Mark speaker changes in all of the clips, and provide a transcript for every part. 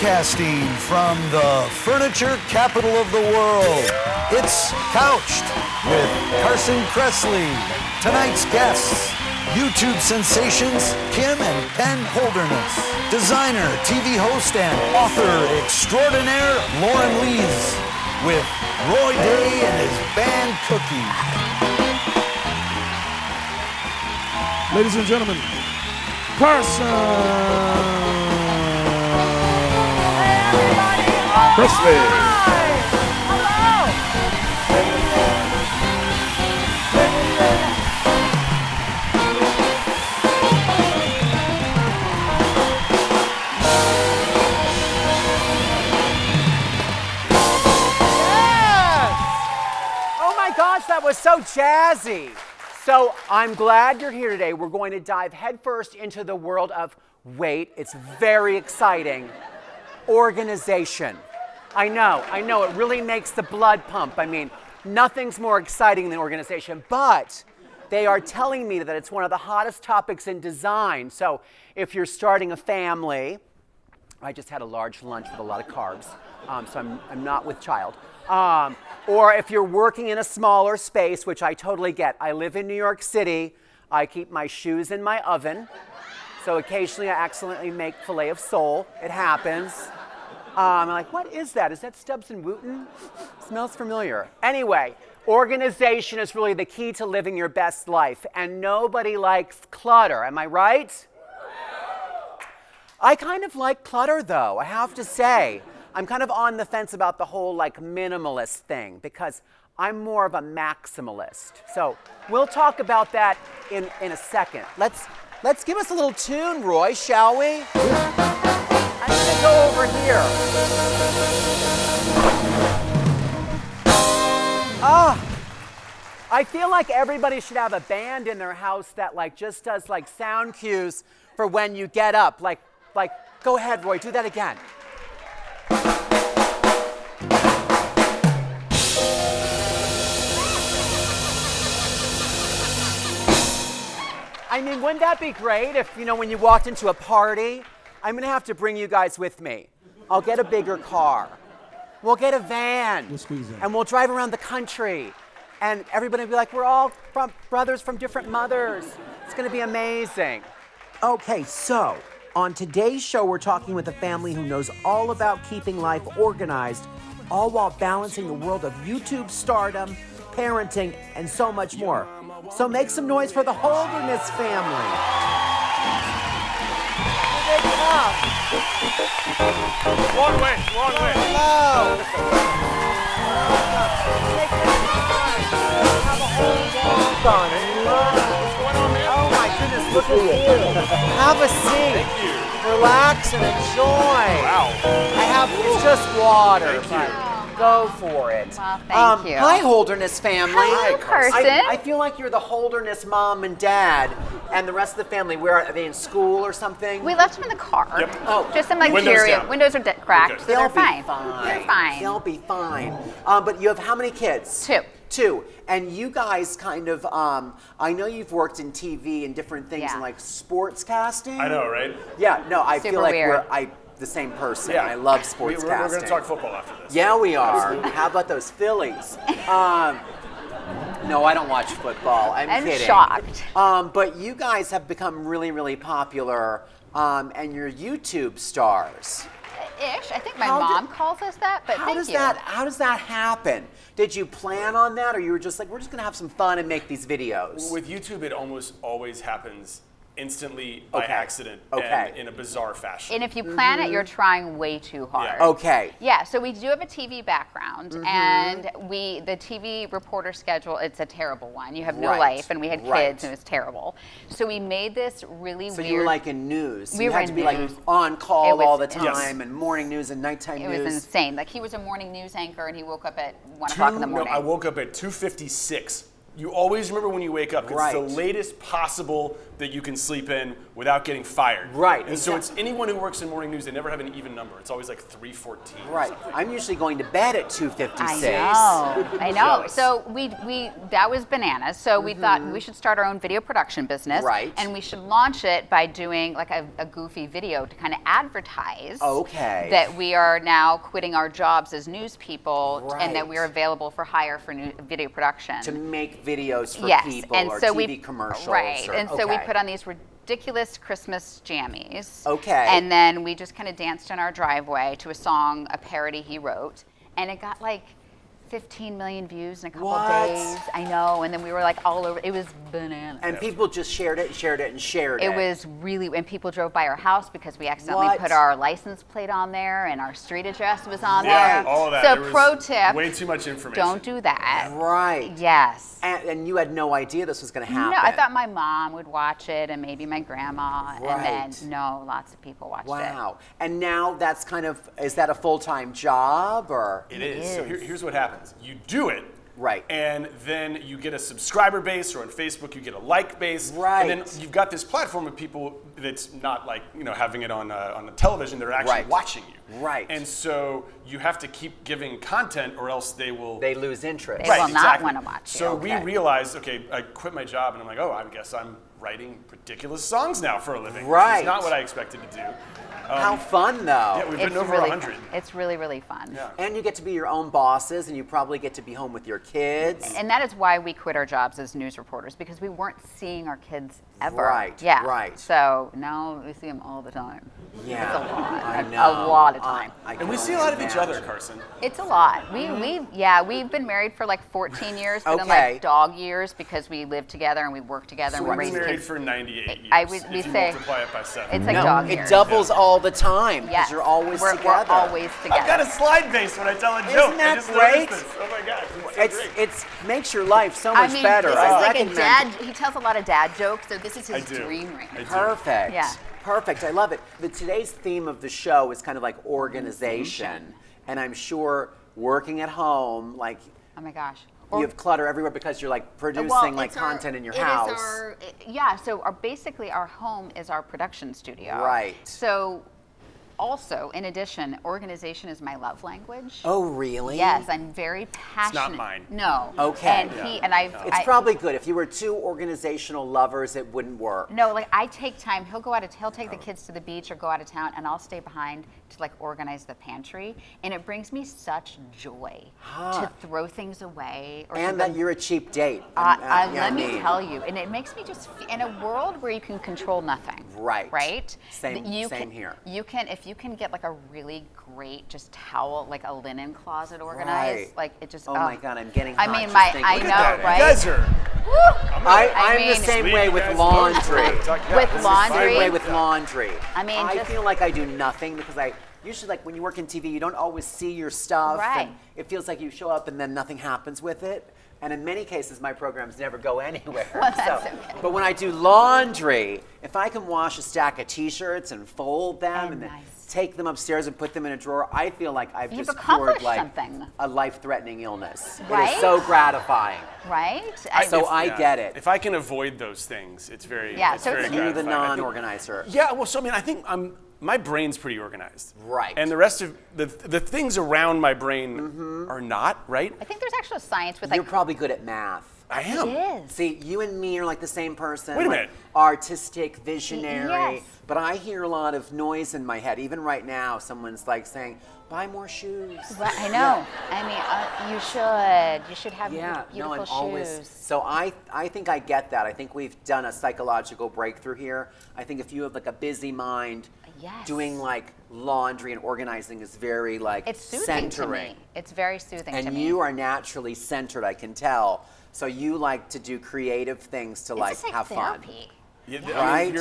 Speaker 1: Broadcasting from the furniture capital of the world, it's Couched with Carson Kressley. Tonight's guests, YouTube sensations Kim and Penn Holderness, designer, TV host, and author extraordinaire Lauren Lees, with Roy Day and his band Cookie.
Speaker 2: Ladies and gentlemen, Carson Kressley.
Speaker 3: Oh my gosh, that was so jazzy. So I'm glad you're here today. We're going to dive headfirst into the world of, wait, it's very exciting, organization. I know, it really makes the blood pump. I mean, nothing's more exciting than organization, but they are telling me that it's one of the hottest topics in design. So if you're starting a family, I just had a large lunch with a lot of carbs, so I'm not with child. Or if you're working in a smaller space, which I totally get. I live in New York City. I keep my shoes in my oven. So occasionally I accidentally make filet of sole. It happens. I'm like, what is that? Is that Stubbs and Wooten? Smells familiar. Anyway, organization is really the key to living your best life. And nobody likes clutter. Am I right? I kind of like clutter, though, I have to say. I'm kind of on the fence about the whole like minimalist thing because I'm more of a maximalist. So we'll talk about that in a second. Let's give us a little tune, Roy, shall we? I'm gonna go over here. I feel like everybody should have a band in their house that like just does like sound cues for when you get up. Like, go ahead, Roy, do that again. I mean, wouldn't that be great if, when you walked into a party? I'm going to have to bring you guys with me. I'll get a bigger car. We'll get a van.
Speaker 2: We'll squeeze in.
Speaker 3: And we'll drive around the country. And everybody will be like, we're all brothers from different mothers. It's going to be amazing. Okay, so on today's show, we're talking with a family who knows all about keeping life organized, all while balancing the world of YouTube stardom, parenting, and so much more. So make some noise for the Holderness family.
Speaker 4: Long way.
Speaker 3: Hello. Take your time. Have a whole walk on it.
Speaker 4: What's going on, man?
Speaker 3: Oh my goodness, look at you. Have a seat.
Speaker 4: Thank you.
Speaker 3: Relax and enjoy.
Speaker 4: Wow.
Speaker 3: It's just water.
Speaker 4: Thank you.
Speaker 3: Go for it.
Speaker 5: Well, thank you.
Speaker 3: Hi, Holderness family.
Speaker 5: Hello, Carson.
Speaker 3: I feel like you're the Holderness mom and dad, and the rest of the family. Where are they, in school or something?
Speaker 5: We left them in the car.
Speaker 4: Yep.
Speaker 3: Oh.
Speaker 5: Just some like
Speaker 4: Windows
Speaker 5: interior.
Speaker 4: down.
Speaker 5: Windows are cracked,
Speaker 4: Okay.
Speaker 5: so
Speaker 3: They'll
Speaker 5: they're
Speaker 3: be
Speaker 5: fine.
Speaker 3: fine.
Speaker 5: They're fine.
Speaker 3: They'll be fine. But you have how many kids? Two. And you guys kind of, I know you've worked in TV and different things,
Speaker 5: Yeah.
Speaker 3: and like sports casting.
Speaker 4: I know, right?
Speaker 3: Yeah, no, I
Speaker 5: Super
Speaker 3: feel like
Speaker 5: weird.
Speaker 3: we're the same person.
Speaker 4: Yeah.
Speaker 3: I love sports
Speaker 4: We're
Speaker 3: casting.
Speaker 4: going to talk football after this.
Speaker 3: Yeah, we are. How about those Phillies? No, I don't watch football. I'm kidding.
Speaker 5: shocked.
Speaker 3: But you guys have become really, really popular, and you're YouTube stars.
Speaker 5: Ish. I think my
Speaker 3: How
Speaker 5: mom calls us that, but
Speaker 3: How
Speaker 5: thank
Speaker 3: does
Speaker 5: you.
Speaker 3: that happen? Did you plan on that, or you were just like, we're just gonna have some fun and make these videos?
Speaker 4: With YouTube, it almost always happens instantly by
Speaker 3: Okay.
Speaker 4: accident
Speaker 3: Okay.
Speaker 4: and in a bizarre fashion.
Speaker 5: And if you plan it, you're trying way too hard.
Speaker 4: Yeah.
Speaker 3: Okay.
Speaker 5: Yeah, so we do have a TV background, and the TV reporter schedule, it's a terrible one. You have no
Speaker 3: Right,
Speaker 5: life, and we had kids,
Speaker 3: right.
Speaker 5: and it was terrible. So we made this really
Speaker 3: So
Speaker 5: weird.
Speaker 3: you were like in news.
Speaker 5: We
Speaker 3: you
Speaker 5: were
Speaker 3: had to
Speaker 5: in
Speaker 3: be
Speaker 5: news.
Speaker 3: like on call
Speaker 5: It was-
Speaker 3: all the
Speaker 5: Yes.
Speaker 3: time, and morning news and nighttime
Speaker 5: it
Speaker 3: news.
Speaker 5: was insane. Like he was a morning news anchor, and he woke up at 1 o'clock in the morning.
Speaker 4: I woke up at 2:56 you always remember when you wake up. 'Cause
Speaker 3: Right.
Speaker 4: It's the latest possible that you can sleep in without getting fired.
Speaker 3: Right,
Speaker 4: And so it's
Speaker 3: exactly.
Speaker 4: anyone who works in morning news, they never have an even number. It's always like 3:14.
Speaker 3: Right. I'm usually going to bed at 2:56.
Speaker 5: I know.
Speaker 4: Jealous.
Speaker 5: So we that was bananas. So we thought we should start our own video production business.
Speaker 3: Right.
Speaker 5: And we should launch it by doing like a goofy video to kind of advertise.
Speaker 3: Okay.
Speaker 5: That we are now quitting our jobs as news people and that
Speaker 3: Right.
Speaker 5: we are available for hire for new video production.
Speaker 3: To make videos for
Speaker 5: yes.
Speaker 3: people
Speaker 5: And
Speaker 3: or
Speaker 5: so
Speaker 3: TV
Speaker 5: we
Speaker 3: commercials.
Speaker 5: right.
Speaker 3: Or,
Speaker 5: And so we
Speaker 3: okay.
Speaker 5: put on these ridiculous Christmas jammies.
Speaker 3: Okay.
Speaker 5: And then we just kind of danced in our driveway to a song, a parody he wrote, and it got like 15 million views in a couple
Speaker 3: What?
Speaker 5: days. I know. And then we were like all over. It was bananas.
Speaker 3: And people just shared it, shared it, and shared it.
Speaker 5: It was really, and people drove by our house because we accidentally
Speaker 3: What?
Speaker 5: put our license plate on there and our street address was on
Speaker 4: Yeah,
Speaker 5: there.
Speaker 4: all of that.
Speaker 5: So
Speaker 4: There was
Speaker 5: pro tip,
Speaker 4: way too much information.
Speaker 5: don't do that.
Speaker 3: Right.
Speaker 5: Yes.
Speaker 3: And you had no idea this was going to happen.
Speaker 5: No, I thought my mom would watch it and maybe my grandma.
Speaker 3: Right.
Speaker 5: And then, no, lots of people watched it.
Speaker 3: Wow. And now that's kind of, is that a full-time job or?
Speaker 4: It is. So
Speaker 5: is.
Speaker 4: here's what happens. You do it.
Speaker 3: Right.
Speaker 4: And then you get a subscriber base, or on Facebook you get a like base.
Speaker 3: Right.
Speaker 4: And then you've got this platform of people that's not like, having it on the television. They're actually
Speaker 3: Right.
Speaker 4: watching you.
Speaker 3: Right.
Speaker 4: And so you have to keep giving content, or else they will.
Speaker 3: They lose interest.
Speaker 5: They will not wanna watch you.
Speaker 4: So we
Speaker 3: Okay.
Speaker 4: realized, okay, I quit my job, and I'm like, oh, I guess I'm writing ridiculous songs now for a living.
Speaker 3: Right.
Speaker 4: Which is not what I expected to do.
Speaker 3: How fun, though.
Speaker 4: Yeah, we've
Speaker 5: It's
Speaker 4: been over
Speaker 5: really
Speaker 4: 100.
Speaker 5: fun. It's really, really fun.
Speaker 4: Yeah.
Speaker 3: And you get to be your own bosses, and you probably get to be home with your kids.
Speaker 5: And that is why we quit our jobs as news reporters, because we weren't seeing our kids ever.
Speaker 3: Right,
Speaker 5: Yeah.
Speaker 3: right.
Speaker 5: So now we see them all the time.
Speaker 3: Yeah,
Speaker 5: It's a lot.
Speaker 3: I
Speaker 5: A
Speaker 3: know.
Speaker 5: lot of time.
Speaker 3: I
Speaker 4: And
Speaker 3: can
Speaker 4: we see a
Speaker 3: only
Speaker 4: lot of each other,
Speaker 3: imagine.
Speaker 4: Carson.
Speaker 5: It's a lot. We've been married for like 14 years, but in
Speaker 3: Okay.
Speaker 5: like dog years because we live together and we work together and we
Speaker 4: We've
Speaker 5: raise
Speaker 4: been married
Speaker 5: kids.
Speaker 4: for 98 years.
Speaker 5: I would- we
Speaker 4: if you
Speaker 5: say-
Speaker 4: multiply it by 7.
Speaker 5: It's like
Speaker 3: No,
Speaker 5: dog
Speaker 3: it
Speaker 5: years.
Speaker 3: doubles all the time because
Speaker 5: Yes.
Speaker 3: you're always
Speaker 5: we're
Speaker 3: together.
Speaker 5: always together.
Speaker 4: I've got a slide base when I tell a joke.
Speaker 3: Isn't that
Speaker 4: I just noticed
Speaker 3: great?
Speaker 4: this. Oh my God, it's so great.
Speaker 3: It's makes your life so
Speaker 5: I
Speaker 3: much
Speaker 5: mean,
Speaker 3: better.
Speaker 5: this
Speaker 3: I
Speaker 5: is like a
Speaker 3: recommend
Speaker 5: dad.
Speaker 3: it.
Speaker 5: He tells a lot of dad jokes, so this is his
Speaker 4: I do.
Speaker 5: dream right
Speaker 4: I
Speaker 5: now.
Speaker 4: do.
Speaker 3: Perfect.
Speaker 5: Yeah.
Speaker 3: Perfect. I love it. Today's theme of the show is kind of like organization. And I'm sure working at home, like
Speaker 5: Oh my gosh.
Speaker 3: you have clutter everywhere because you're like producing
Speaker 5: Well,
Speaker 3: like
Speaker 5: it's our-
Speaker 3: content in your
Speaker 5: it is
Speaker 3: house.
Speaker 5: yeah, so basically our home is our production studio.
Speaker 3: Right.
Speaker 5: So also, in addition, organization is my love language.
Speaker 3: Oh, really?
Speaker 5: Yes, I'm very passionate.
Speaker 4: mine.
Speaker 5: No.
Speaker 3: Okay.
Speaker 5: And
Speaker 3: It's probably good. If you were two organizational lovers, it wouldn't work.
Speaker 5: No, like I take time. He'll take the kids to the beach or go out of town, and I'll stay behind to like organize the pantry, and it brings me such joy to throw things away. Or
Speaker 3: And
Speaker 5: to
Speaker 3: that you're a cheap date.
Speaker 5: let me tell you, and it makes me just in a world where you can control nothing.
Speaker 3: Right.
Speaker 5: Right.
Speaker 3: Same
Speaker 5: can,
Speaker 3: here.
Speaker 5: You can if you can get like a really great just towel, like a linen closet organized,
Speaker 3: Right.
Speaker 5: like it just.
Speaker 3: Oh my God, I'm getting
Speaker 5: I
Speaker 3: hot
Speaker 5: mean,
Speaker 3: just
Speaker 5: my
Speaker 3: thinking
Speaker 5: I
Speaker 3: about
Speaker 5: know,
Speaker 3: it.
Speaker 5: right?
Speaker 4: You guys are.
Speaker 3: I'm
Speaker 5: mean-
Speaker 3: the same
Speaker 4: Leave
Speaker 3: way
Speaker 4: you
Speaker 3: with
Speaker 4: guys
Speaker 3: laundry.
Speaker 4: alone.
Speaker 5: With
Speaker 4: This is
Speaker 5: laundry?
Speaker 3: Same way
Speaker 4: fine.
Speaker 3: with laundry.
Speaker 5: I mean,
Speaker 3: I
Speaker 5: just-
Speaker 3: feel like I do nothing because I usually like when you work in TV, you don't always see your stuff.
Speaker 5: Right.
Speaker 3: And it feels like you show up and then nothing happens with it. And in many cases, my programs never go anywhere.
Speaker 5: Well, that's okay.
Speaker 3: But when I do laundry, if I can wash a stack of T-shirts and fold them
Speaker 5: Oh,
Speaker 3: and then
Speaker 5: nice.
Speaker 3: take them upstairs and put them in a drawer, I feel like I've
Speaker 5: You've
Speaker 3: just
Speaker 5: accomplished
Speaker 3: cured like
Speaker 5: something.
Speaker 3: a life-threatening illness. It
Speaker 5: Right?
Speaker 3: is so gratifying.
Speaker 5: Right.
Speaker 3: So I get it.
Speaker 4: If I can avoid those things, it's very.
Speaker 5: Yeah,
Speaker 4: it's
Speaker 5: so
Speaker 4: very
Speaker 5: it's-
Speaker 3: You're the
Speaker 4: gratifying. I think-
Speaker 3: non-organizer.
Speaker 4: Yeah, well, so I mean, I think my brain's pretty organized.
Speaker 3: Right.
Speaker 4: And the rest of the things around my brain are not, right?
Speaker 5: I think there's actual science with
Speaker 3: You're
Speaker 5: like.
Speaker 3: probably good at math.
Speaker 4: I am.
Speaker 5: It is.
Speaker 3: See, you and me are like the same person.
Speaker 4: Wait a
Speaker 3: like
Speaker 4: minute.
Speaker 3: Artistic, visionary.
Speaker 5: Yes.
Speaker 3: But I hear a lot of noise in my head. Even right now, someone's like saying, buy more shoes.
Speaker 5: Right, I know. I mean, you should. You should have
Speaker 3: Yeah,
Speaker 5: beautiful
Speaker 3: no, I'm
Speaker 5: shoes.
Speaker 3: always. So I think I get that. I think we've done a psychological breakthrough here. I think if you have like a busy mind,
Speaker 5: Yes.
Speaker 3: doing like laundry and organizing is very like
Speaker 5: It's soothing
Speaker 3: centering.
Speaker 5: to me. It's very soothing to
Speaker 3: And
Speaker 5: me.
Speaker 3: you are naturally centered, I can tell. So you like to do creative things to
Speaker 5: It's
Speaker 3: like
Speaker 5: just like
Speaker 3: have fun.
Speaker 5: therapy.
Speaker 4: Yeah,
Speaker 3: Right?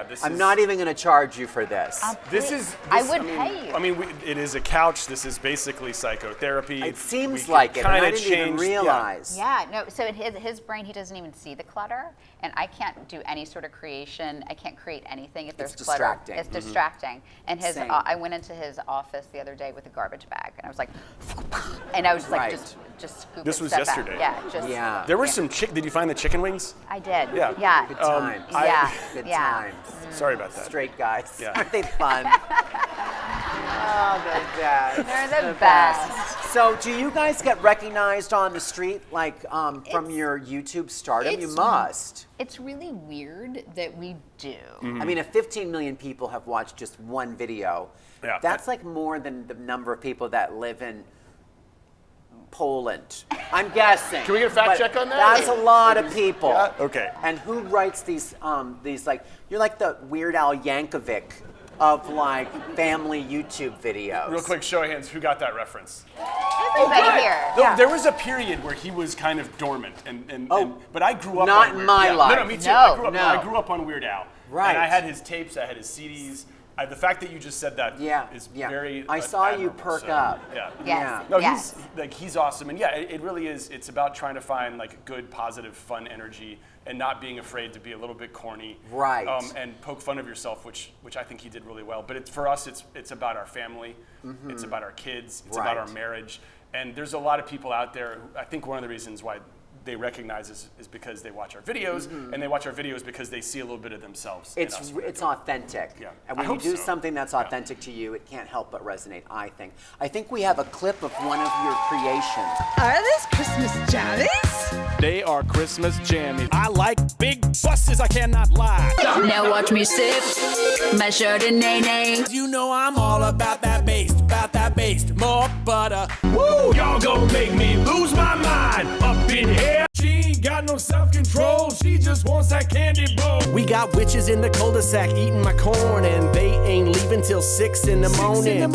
Speaker 4: This
Speaker 3: I'm
Speaker 4: is,
Speaker 3: not even going to charge you for this.
Speaker 4: This is.
Speaker 5: I
Speaker 4: this-
Speaker 5: would
Speaker 4: mean,
Speaker 5: pay you.
Speaker 4: I mean, it is a couch. This is basically psychotherapy.
Speaker 3: It seems
Speaker 4: We
Speaker 3: like it, and
Speaker 4: kinda
Speaker 3: I didn't even
Speaker 4: changed- yeah.
Speaker 3: realize.
Speaker 5: Yeah, no, so in his brain, he doesn't even see the clutter, and I can't do any sort of creation. I can't create anything if there's clutter.
Speaker 3: distracting.
Speaker 5: It's distracting. And
Speaker 3: Same.
Speaker 5: I went into his office the other day with a garbage bag, and I was like, and I was like
Speaker 3: Right.
Speaker 5: just just scooping
Speaker 4: This was
Speaker 5: stuff
Speaker 4: yesterday.
Speaker 5: out. Yeah, just.
Speaker 3: Yeah.
Speaker 4: There were some did you find the chicken wings?
Speaker 5: I did.
Speaker 4: Yeah.
Speaker 5: Yeah.
Speaker 3: Good times.
Speaker 5: Yeah.
Speaker 3: Good
Speaker 5: yeah.
Speaker 3: times.
Speaker 4: Sorry about that.
Speaker 3: Straight guys.
Speaker 4: Yeah.
Speaker 3: Aren't they fun? Oh, they're the best.
Speaker 5: They're the best.
Speaker 3: So, do you guys get recognized on the street, like from your YouTube stardom? You must.
Speaker 5: It's really weird that we do.
Speaker 3: I mean, if 15 million people have watched just one video,
Speaker 4: Yeah.
Speaker 3: that's like more than the number of people that live in Poland. I'm guessing.
Speaker 4: Can we get a fact
Speaker 3: But
Speaker 4: check on that?
Speaker 3: That's a lot of people.
Speaker 4: Yeah? Okay.
Speaker 3: And who writes these like, you're like the Weird Al Yankovic of like family YouTube videos.
Speaker 4: Real quick, show of hands, who got that reference?
Speaker 5: Everybody here.
Speaker 4: No,
Speaker 3: Yeah.
Speaker 4: there was a period where he was kind of dormant, but I grew up
Speaker 3: Not
Speaker 4: on
Speaker 3: in
Speaker 4: Weird
Speaker 3: my
Speaker 4: Al.
Speaker 3: life.
Speaker 4: No, me too.
Speaker 5: No,
Speaker 4: I grew up on Weird Al.
Speaker 3: Right.
Speaker 4: And I had his tapes, I had his CDs. The fact that you just said that is very
Speaker 3: I saw you
Speaker 4: admirable,
Speaker 3: perk
Speaker 4: so,
Speaker 3: up.
Speaker 4: Yeah.
Speaker 5: Yes.
Speaker 4: No,
Speaker 5: yes.
Speaker 4: he's awesome, and yeah, it really is. It's about trying to find like good, positive, fun energy, and not being afraid to be a little bit corny,
Speaker 3: Right.
Speaker 4: And poke fun of yourself, which I think he did really well. But for us, it's about our family, it's about our kids, it's about
Speaker 3: Right.
Speaker 4: our marriage, and there's a lot of people out there. I think one of the reasons why they recognize us is because they watch our videos, and they watch our videos because they see a little bit of themselves. in us.
Speaker 3: It's authentic.
Speaker 4: Yeah.
Speaker 3: And
Speaker 4: I
Speaker 3: when you
Speaker 4: hope
Speaker 3: do
Speaker 4: so.
Speaker 3: something that's authentic to you, it can't help but resonate, I think. I think we have a clip of one of your creations.
Speaker 6: Are these Christmas jammies?
Speaker 7: They are Christmas jammies. I like big buses, I cannot lie.
Speaker 8: Now watch me sip my Chardonnay.
Speaker 7: You know I'm all about that bass, more butter. Woo! Y'all gon' make me lose my mind up in here. She ain't got no self-control, she just wants that candy bowl. We got witches in the cul-de-sac eating my corn, and they ain't leaving till 6 in the morning.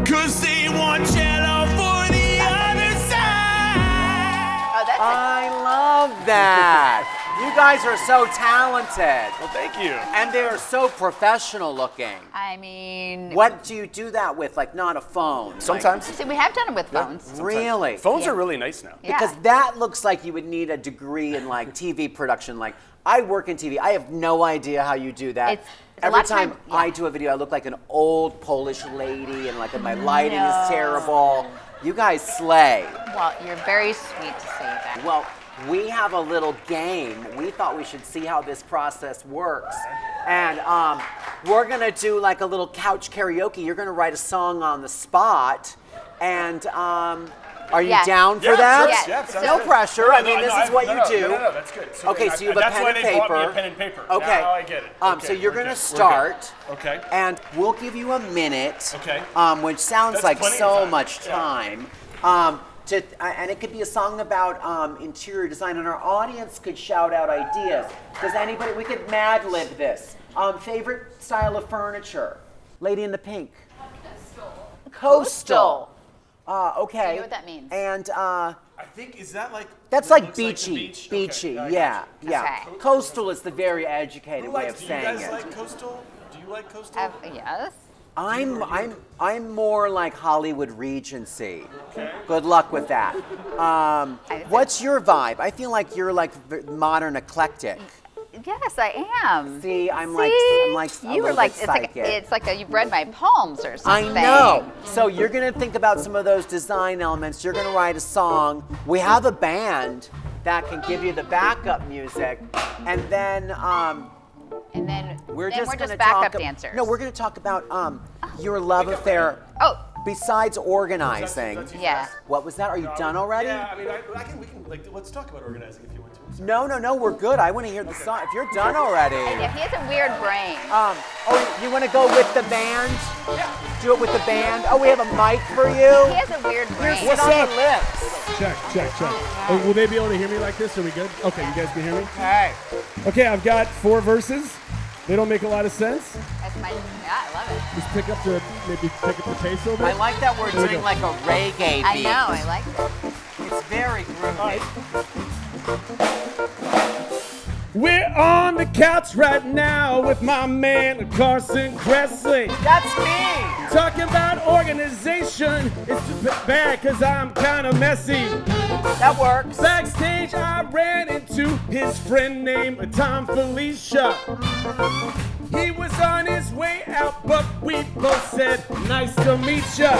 Speaker 7: Cause they want jello for the other side.
Speaker 5: Oh, that's
Speaker 3: I love that. You guys are so talented.
Speaker 4: Well, thank you.
Speaker 3: And they are so professional looking.
Speaker 5: I mean,
Speaker 3: What do you do that with? Like, not a phone?
Speaker 4: Sometimes.
Speaker 5: see, we have done it with phones.
Speaker 3: Like, really?
Speaker 4: Phones are really nice now.
Speaker 5: Yeah.
Speaker 3: Because that looks like you would need a degree in like TV production. Like, I work in TV. I have no idea how you do that.
Speaker 5: It's a
Speaker 3: Every
Speaker 5: lot of
Speaker 3: time
Speaker 5: time-
Speaker 3: I
Speaker 5: yeah.
Speaker 3: do a video, I look like an old Polish lady, and like my lighting is
Speaker 5: No.
Speaker 3: terrible. You guys slay.
Speaker 5: Well, you're very sweet to say that.
Speaker 3: Well, we have a little game. We thought we should see how this process works. And we're gonna do like a little couch karaoke. You're gonna write a song on the spot. And are you
Speaker 5: Yes.
Speaker 3: down for
Speaker 4: Yeah,
Speaker 3: that?
Speaker 4: sure.
Speaker 5: Yes.
Speaker 4: Yeah, sounds
Speaker 3: No
Speaker 4: good.
Speaker 3: pressure.
Speaker 4: No,
Speaker 3: I mean,
Speaker 4: no,
Speaker 3: this
Speaker 4: no,
Speaker 3: is what
Speaker 4: no,
Speaker 3: you
Speaker 4: no,
Speaker 3: do.
Speaker 4: No, that's good. So
Speaker 3: Okay, so you have a
Speaker 4: that's
Speaker 3: pen
Speaker 4: why
Speaker 3: and
Speaker 4: they bought me
Speaker 3: paper.
Speaker 4: a pen and paper.
Speaker 3: Okay.
Speaker 4: Now I get it.
Speaker 3: So
Speaker 4: Okay,
Speaker 3: you're
Speaker 4: we're
Speaker 3: gonna
Speaker 4: good.
Speaker 3: start.
Speaker 4: Okay.
Speaker 3: And we'll give you a minute.
Speaker 4: Okay.
Speaker 3: Which sounds
Speaker 4: That's
Speaker 3: like
Speaker 4: plenty of
Speaker 3: so
Speaker 4: time.
Speaker 3: much
Speaker 4: Yeah.
Speaker 3: time. And it could be a song about interior design, and our audience could shout out ideas. Does anybody? We could Mad Lib this. Favorite style of furniture? Lady in the pink. Coastal. Okay.
Speaker 5: Do you know what that means?
Speaker 3: And
Speaker 4: I think, is that like...
Speaker 3: that's
Speaker 4: that
Speaker 3: like
Speaker 4: looks the
Speaker 3: beachy.
Speaker 4: beach?
Speaker 3: Beachy.
Speaker 4: Okay, I
Speaker 3: Yeah.
Speaker 4: got
Speaker 3: Yeah.
Speaker 5: Okay.
Speaker 3: Coastal is the very educated
Speaker 4: you.
Speaker 3: way of
Speaker 4: Do you
Speaker 3: saying
Speaker 4: guys
Speaker 3: it.
Speaker 4: like coastal? Do you like coastal?
Speaker 5: Yes.
Speaker 3: I'm more like Hollywood Regency. Good luck with that. What's your vibe? I feel like you're like modern eclectic.
Speaker 5: Yes, I am.
Speaker 3: See, I'm
Speaker 5: See?
Speaker 3: like a
Speaker 5: You were
Speaker 3: little
Speaker 5: like
Speaker 3: bit psychic.
Speaker 5: it's like you've read my poems or
Speaker 3: I
Speaker 5: something.
Speaker 3: know. So you're gonna think about some of those design elements. You're gonna write a song. We have a band that can give you the backup music, and then
Speaker 5: And then
Speaker 3: we're
Speaker 5: then
Speaker 3: just
Speaker 5: we're
Speaker 3: gonna
Speaker 5: just backup
Speaker 3: talk.
Speaker 5: dancers.
Speaker 3: No, we're gonna talk about your love affair.
Speaker 5: Oh,
Speaker 3: Besides organizing.
Speaker 4: That's you
Speaker 5: yeah.
Speaker 4: guys.
Speaker 3: What was that? Are you done already?
Speaker 4: Yeah, I mean, we can, like, let's talk about organizing if you want to.
Speaker 3: No, we're good. I want to hear the song. If you're done already.
Speaker 5: Yeah, he has a weird brain.
Speaker 3: You want to go with the band? Yeah. Do it with the band. Oh, we have a mic for
Speaker 5: He
Speaker 3: you.
Speaker 5: has a weird brain.
Speaker 3: Sit on the lips.
Speaker 2: Check. Oh, will they be able to hear me like this? Are we good? Okay, you guys can hear me?
Speaker 3: Hey.
Speaker 2: Okay, I've got 4 verses. They don't make a lot of sense.
Speaker 5: That's my. Yeah, I love it.
Speaker 2: Just pick up the pace a little
Speaker 3: I
Speaker 2: bit.
Speaker 3: like that we're
Speaker 2: Here we
Speaker 3: doing
Speaker 2: go.
Speaker 3: like a reggae beat.
Speaker 5: I know. I like it.
Speaker 3: It's very groovy.
Speaker 2: We're on the couch right now with my man Carson Kressley.
Speaker 3: That's me.
Speaker 2: Talking about organization. It's just bad because I'm kind of messy.
Speaker 3: That works.
Speaker 2: Backstage, I ran into his friend named Tom Felicia. He was on his way out, but we both said, nice to meet ya.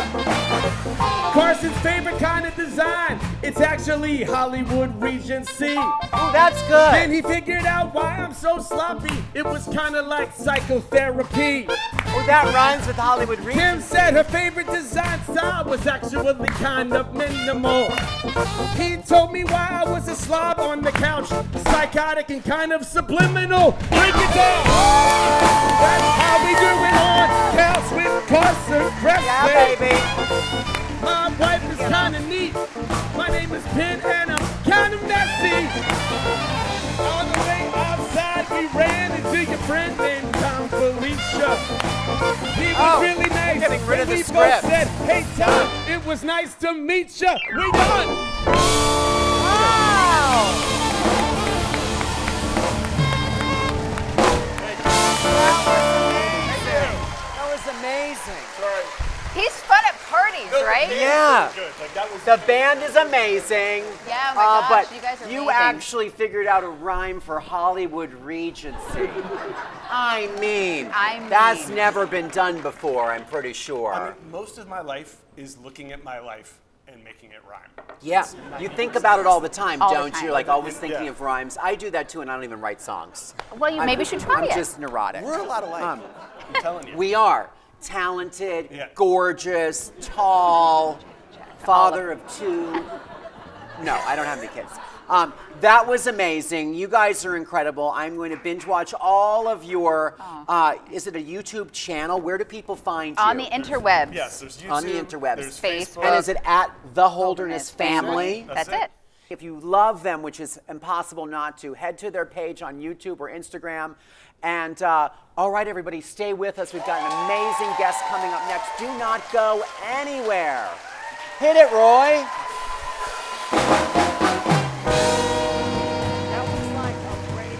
Speaker 2: Carson's favorite kind of design, it's actually Hollywood Regency.
Speaker 3: Oh, that's good.
Speaker 2: Then he figured out why I'm so sloppy. It was kind of like psychotherapy.
Speaker 3: Oh, that rhymes with Hollywood
Speaker 2: Kim
Speaker 3: Regency.
Speaker 2: said her favorite design style was actually kind of minimal. He told me why I was a slob on the couch, psychotic and kind of subliminal. Break it down. That's how we do it on Couch with Carson Kressley.
Speaker 3: Yeah, baby.
Speaker 2: My wife is kind of neat. My name is Penn and I'm kind of messy. On the way outside, we ran into your friend named Tom Felicia. He was really nice.
Speaker 3: Getting rid of the
Speaker 2: we
Speaker 3: script.
Speaker 2: both said, hey Tom, it was nice to meet ya. We done.
Speaker 3: Wow. That was amazing.
Speaker 4: Sorry.
Speaker 5: He's fun at parties, right?
Speaker 3: Yeah.
Speaker 4: Good. Like that was.
Speaker 3: The band is amazing.
Speaker 5: Yeah, oh my gosh,
Speaker 3: but
Speaker 5: you guys are
Speaker 3: you
Speaker 5: amazing.
Speaker 3: actually figured out a rhyme for Hollywood Regency. I mean, that's never been done before, I'm pretty sure.
Speaker 4: I mean, most of my life is looking at my life and making it rhyme.
Speaker 3: Yeah, you think about it all the time,
Speaker 5: All the
Speaker 3: don't
Speaker 5: time.
Speaker 3: you? Like always thinking
Speaker 4: Yeah.
Speaker 3: of rhymes. I do that too, and I don't even write songs.
Speaker 5: Well, you maybe should try
Speaker 3: I'm
Speaker 5: it.
Speaker 3: just neurotic.
Speaker 4: We're a lot alike. I'm telling you.
Speaker 3: We are talented,
Speaker 4: Yeah.
Speaker 3: gorgeous, tall, father of two. No, I don't have any kids. That was amazing. You guys are incredible. I'm going to binge watch all of your, is it a YouTube channel? Where do people find you?
Speaker 5: On the interwebs.
Speaker 4: Yes, there's YouTube.
Speaker 3: On the interwebs.
Speaker 4: There's
Speaker 5: Facebook.
Speaker 3: And is it at The Holderness Family?
Speaker 5: That's
Speaker 4: That's
Speaker 5: it.
Speaker 3: If you love them, which is impossible not to, head to their page on YouTube or Instagram. And all right, everybody, stay with us. We've got an amazing guest coming up next. Do not go anywhere. Hit it, Roy. That was like a great.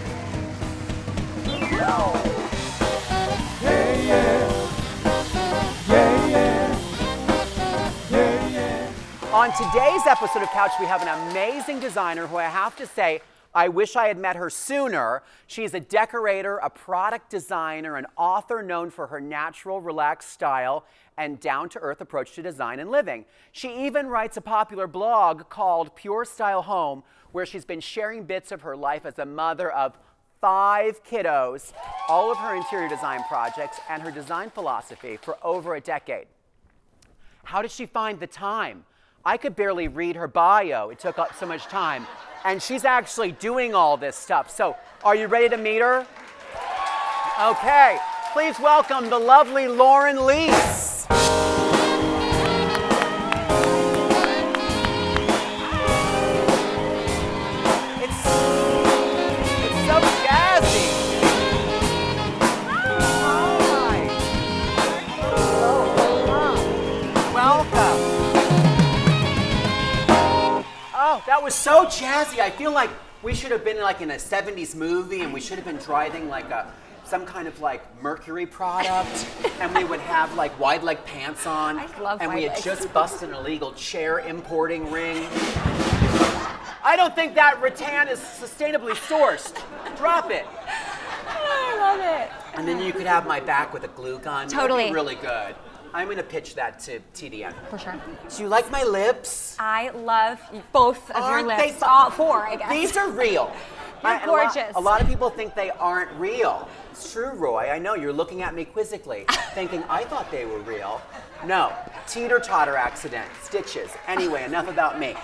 Speaker 3: On today's episode of Couch, we have an amazing designer who I have to say, I wish I had met her sooner. She's a decorator, a product designer, an author known for her natural, relaxed style and down-to-earth approach to design and living. She even writes a popular blog called Pure Style Home, where she's been sharing bits of her life as a mother of 5 kiddos, all of her interior design projects, and her design philosophy for over a decade. How did she find the time? I could barely read her bio. It took up so much time. And she's actually doing all this stuff. So, are you ready to meet her? Okay. Please welcome the lovely Lauren Lease. It's so jazzy. Hi. Welcome. Oh, that was so jazzy. I feel like we should have been like in a 70s movie and we should have been driving like some kind of like Mercury product and we would have like wide leg pants on
Speaker 5: I love
Speaker 3: and we
Speaker 5: wide
Speaker 3: had
Speaker 5: legs.
Speaker 3: just busted an illegal chair importing ring. I don't think that rattan is sustainably sourced. Drop it.
Speaker 9: I love it.
Speaker 3: And then you could have my back with a glue gun.
Speaker 9: Totally.
Speaker 3: That'd be really good. I'm gonna pitch that to TDN.
Speaker 9: For sure.
Speaker 3: Do you like my lips?
Speaker 9: I love both of your
Speaker 3: Aren't they
Speaker 9: lips. All 4, I guess.
Speaker 3: These are real.
Speaker 9: You're
Speaker 3: And
Speaker 9: gorgeous.
Speaker 3: A lot of people think they aren't real. It's true, Roy. I know you're looking at me quizzically, thinking I thought they were real. No, teeter-totter accident, stitches. Anyway, enough about me.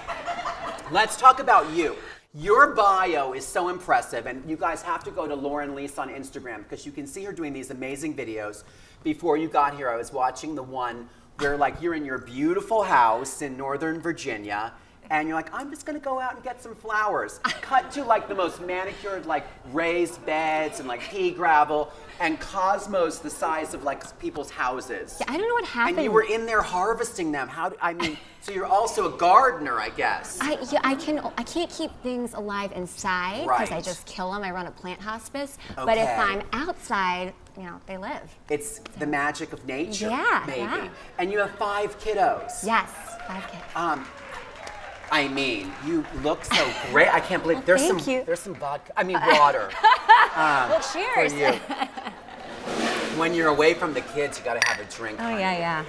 Speaker 3: Let's talk about you. Your bio is so impressive, and you guys have to go to Lauren Lease on Instagram because you can see her doing these amazing videos. Before you got here, I was watching the one where like you're in your beautiful house in Northern Virginia, and you're like, I'm just gonna go out and get some flowers. Cut to like the most manicured, like raised beds and like pea gravel, and cosmos the size of like people's houses.
Speaker 9: I don't know what happened.
Speaker 3: And you were in there harvesting them. So you're also a gardener, I guess.
Speaker 9: I can't keep things alive inside because I
Speaker 3: Right.
Speaker 9: just kill them. I run a plant hospice. But if
Speaker 3: Okay.
Speaker 9: I'm outside, they live.
Speaker 3: It's the magic of nature,
Speaker 9: Yeah,
Speaker 3: maybe.
Speaker 9: yeah.
Speaker 3: And you have 5 kiddos.
Speaker 9: Yes, 5 kids.
Speaker 3: I mean, you look so great. I can't believe
Speaker 9: Well,
Speaker 3: there's
Speaker 9: thank you.
Speaker 3: some vodka. I mean water.
Speaker 9: Well, cheers.
Speaker 3: For you. When you're away from the kids, you got to have a drink.
Speaker 9: Oh, yeah.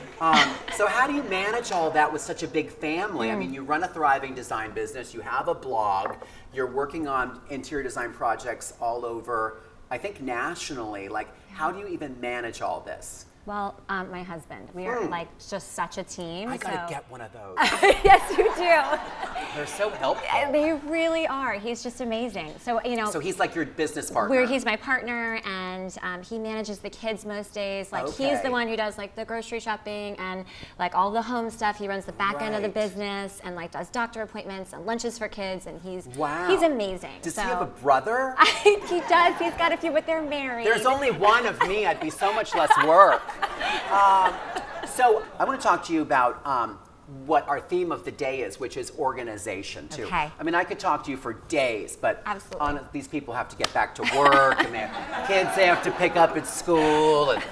Speaker 3: So how do you manage all that with such a big family? I mean, you run a thriving design business, you have a blog, you're working on interior design projects all over, I think nationally. Like, how do you even manage all this?
Speaker 9: Well, my husband. We are like just such a team.
Speaker 3: I gotta get one of those.
Speaker 9: Yes, you do.
Speaker 3: They're so helpful.
Speaker 9: They really are. He's just amazing. So,
Speaker 3: So he's like your business partner.
Speaker 9: He's my partner, and he manages the kids most days. Like, he's the one who does like the grocery shopping and like all the home stuff. He runs the back end of the business and like does doctor appointments and lunches for kids. And he's amazing.
Speaker 3: Does he have a brother?
Speaker 9: He does. He's got a few, but they're married.
Speaker 3: There's only one of me. I'd be so much less work. So I want to talk to you about what our theme of the day is, which is organization, too.
Speaker 9: Okay.
Speaker 3: I mean, I could talk to you for days, but
Speaker 9: Absolutely.
Speaker 3: These people have to get back to work, and they have kids they have to pick up at school, and,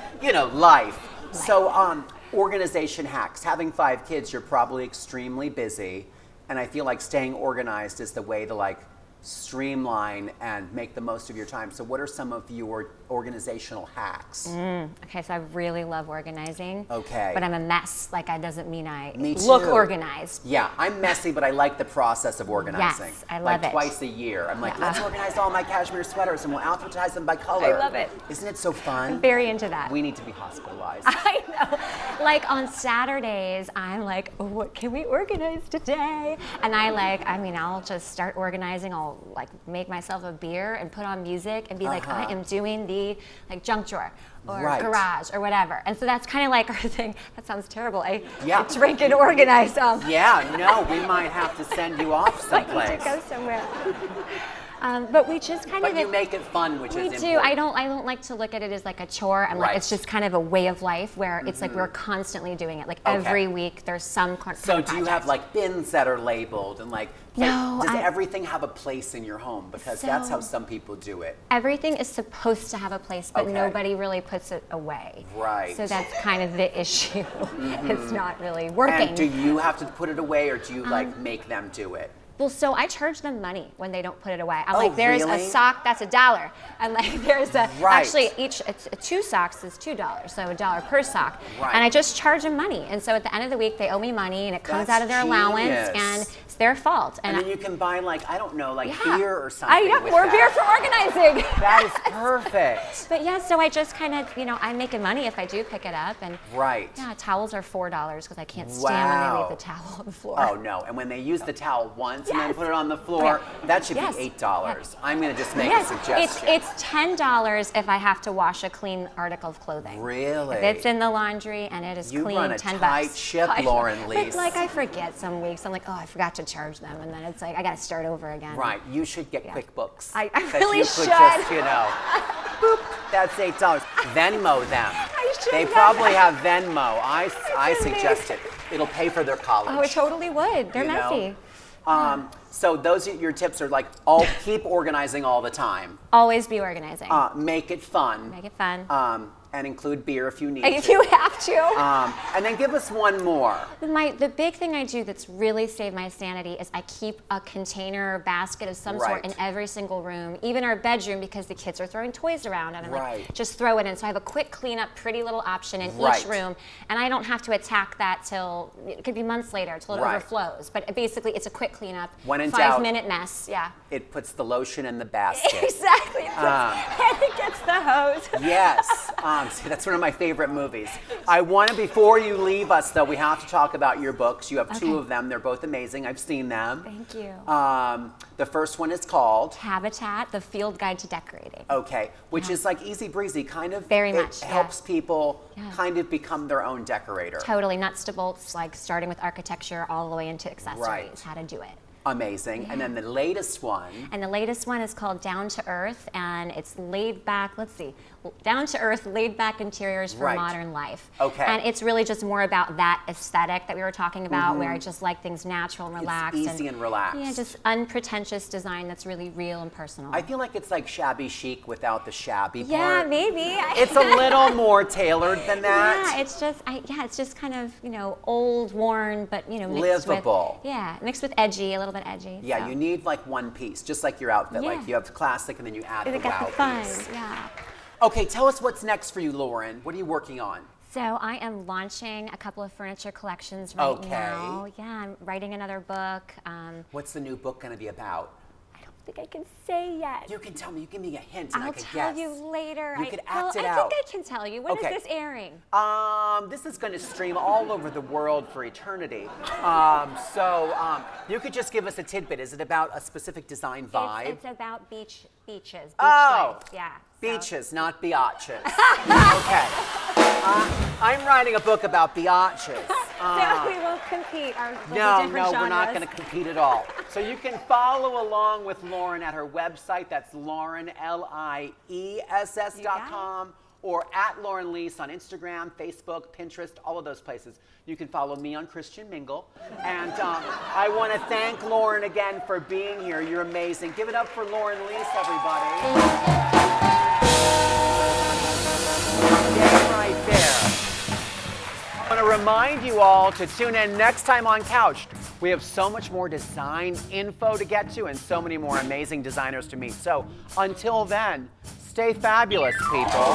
Speaker 3: life. So organization hacks. Having 5 kids, you're probably extremely busy, and I feel like staying organized is the way to, like, streamline and make the most of your time. So what are some of your organizational hacks?
Speaker 9: Okay, so I really love organizing.
Speaker 3: Okay.
Speaker 9: But I'm a mess. Like, that doesn't mean I
Speaker 3: Me
Speaker 9: look
Speaker 3: too.
Speaker 9: organized.
Speaker 3: Yeah, I'm messy, but I like the process of organizing.
Speaker 9: Yes, I love
Speaker 3: like
Speaker 9: it.
Speaker 3: twice a year. I'm like, let's organize all my cashmere sweaters and we'll alphabetize them by color.
Speaker 9: I love it.
Speaker 3: Isn't it so fun?
Speaker 9: I'm very into that.
Speaker 3: We need to be hospitalized.
Speaker 9: I know. Like on Saturdays, I'm like, oh, what can we organize today? And I'll just start organizing. I'll like make myself a beer and put on music and be like, I am doing the like junk drawer or garage or whatever. And so that's kind of like our thing. That sounds terrible. I drink and organize.
Speaker 3: Yeah, no, we might have to send you off someplace.
Speaker 9: Like to go somewhere. But we just kind of.
Speaker 3: But you make it fun, which is important.
Speaker 9: We do. I don't like to look at it as like a chore. I'm like, it's just kind of a way of life where it's like we're constantly doing it. Like every week there's some
Speaker 3: So do you have like bins that are labeled and like?
Speaker 9: No.
Speaker 3: Does everything have a place in your home? Because that's how some people do it.
Speaker 9: Everything is supposed to have a place, but nobody really puts it away.
Speaker 3: Right.
Speaker 9: So that's kind of the issue. It's not really working.
Speaker 3: And do you have to put it away, or do you like make them do it?
Speaker 9: Well, so I charge them money when they don't put it away. I'm like, there's a sock that's $1, and like there's a actually it's 2 socks is $2, so $1 per sock, and I just charge them money. And so at the end of the week, they owe me money, and it comes out of their allowance, and it's their fault.
Speaker 3: And then you can buy like beer or something.
Speaker 9: More beer for organizing.
Speaker 3: That is perfect.
Speaker 9: But yeah, so I just kind of I'm making money if I do pick it up, and towels are $4 because I can't stand when they leave the towel on the floor.
Speaker 3: Oh no! And when they use the towel once. And then put it on the floor. That should be $8. Yes. I'm going to just make a suggestion.
Speaker 9: It's $10 if I have to wash a clean article of clothing.
Speaker 3: Really?
Speaker 9: If it's in the laundry and it is clean, $10.
Speaker 3: You run a tight ship, Lauren Lease.
Speaker 9: But like I forget some weeks. I'm like, I forgot to charge them, and then it's like I got to start over again.
Speaker 3: Right. You should get QuickBooks.
Speaker 9: I really should.
Speaker 3: Just, boop. That's $8. Venmo them. They probably have Venmo. I suggest it. It'll pay for their college.
Speaker 9: Oh, it totally would. They're messy.
Speaker 3: So those your tips are like, keep organizing all the time.
Speaker 9: Always be organizing.
Speaker 3: Make it fun.
Speaker 9: Make it fun.
Speaker 3: And include beer if you need
Speaker 9: to. If you have to.
Speaker 3: And then give us one more.
Speaker 9: The big thing I do that's really saved my sanity is I keep a container or basket of some sort in every single room, even our bedroom, because the kids are throwing toys around, and I'm like, just throw it in. So I have a quick cleanup, pretty little option in each room, and I don't have to attack that till, it could be months later, till it overflows. But basically, it's a quick cleanup,
Speaker 3: when in doubt,
Speaker 9: 5-minute mess,
Speaker 3: It puts the lotion in the basket.
Speaker 9: Exactly. And it gets the hose.
Speaker 3: Yes. See, that's one of my favorite movies. Before you leave us, though, we have to talk about your books. You have 2 of them. They're both amazing. I've seen them.
Speaker 9: Thank you.
Speaker 3: The first one is called
Speaker 9: Habitat, The Field Guide to Decorating.
Speaker 3: Okay, which is like easy breezy, kind of.
Speaker 9: Very much.
Speaker 3: It helps people kind of become their own decorator.
Speaker 9: Totally, nuts to bolts, like starting with architecture all the way into accessories, how to do it.
Speaker 3: Amazing. Yeah. And then the latest one.
Speaker 9: And the latest one is called Down to Earth, and it's laid back, down to earth, laid back interiors for modern life.
Speaker 3: Okay.
Speaker 9: And it's really just more about that aesthetic that we were talking about, where I just like things natural and relaxed.
Speaker 3: It's easy and relaxed.
Speaker 9: Yeah, just unpretentious design that's really real and personal.
Speaker 3: I feel like it's like shabby chic without the shabby part.
Speaker 9: Yeah, maybe.
Speaker 3: It's a little more tailored than that.
Speaker 9: Yeah, it's just kind of, old, worn, but, mixed
Speaker 3: livable.
Speaker 9: With, mixed with edgy, a little bit edgy.
Speaker 3: Yeah,
Speaker 9: so.
Speaker 3: you need like one piece, just like your outfit. Like you have classic and then you add the wow
Speaker 9: fun.
Speaker 3: piece.
Speaker 9: Yeah.
Speaker 3: Okay, tell us what's next for you, Lauren. What are you working on?
Speaker 9: So I am launching a couple of furniture collections right now. Yeah, I'm writing another book.
Speaker 3: What's the new book going to be about?
Speaker 9: I don't think I can say yet.
Speaker 3: You can tell me. You give me a hint and I
Speaker 9: I'll
Speaker 3: can
Speaker 9: tell
Speaker 3: guess.
Speaker 9: you later.
Speaker 3: You could act it
Speaker 9: I
Speaker 3: out.
Speaker 9: think I can tell you. When is
Speaker 3: Okay.
Speaker 9: this airing?
Speaker 3: This is going to stream all over the world for eternity. You could just give us a tidbit. Is it about a specific design vibe?
Speaker 9: It's about beaches. Beach
Speaker 3: Oh,
Speaker 9: life. Yeah.
Speaker 3: Beaches, not biatches. Okay. I'm writing a book about biatches.
Speaker 9: So we won't compete.
Speaker 3: No, we're not going to compete at all. So you can follow along with Lauren at her website. That's Lauren, LIESS.com, or at Lauren Lease on Instagram, Facebook, Pinterest, all of those places. You can follow me on Christian Mingle. And I want to thank Lauren again for being here. You're amazing. Give it up for Lauren Lease, everybody. Stay right there. I want to remind you all to tune in next time on Couched. We have so much more design info to get to and so many more amazing designers to meet. So until then, stay fabulous, people.